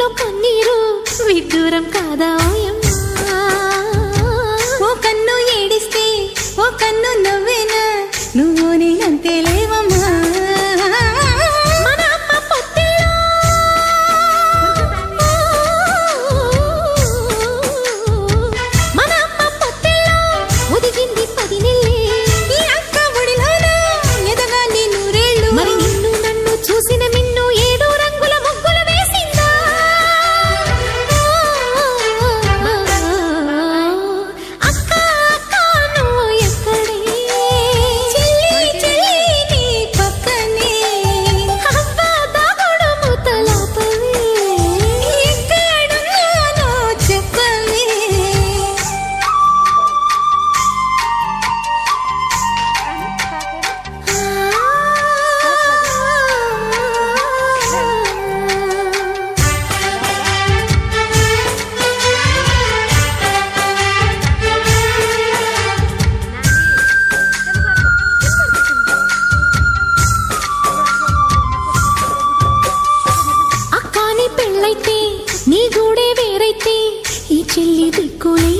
కంటిలో కన్నీరు విడ్డూరం కాదా ఓయమ్మా? ఓ కన్ను ఏడిస్తే ఓ కన్ను నవ్వేనా, నువ్వు నేనంతే లేవమ్మా. మన అమ్మ పొత్తిలో మన అమ్మ పొత్తిలో ఒదిగింది 10 నెలలే. ఈ అక్క ఒడిలోన ఎదగాలి నూరేళ్ళు. మరి నిన్ను నన్ను చూసిన మిన్ను 7 రంగుల ముగ్గులు వేసిందా? అక్క అక్క నువ్వు ఎక్కడే? చెల్లి చెల్లి నీ పక్కనే. అబ్బా దాగుడు మూతలాపవే. ఎక్కడున్నానో చెప్పవే. అక్కాని పెళ్ళైతే నీ గూడే వేరైతే ఈ చెల్లి దిక్కులే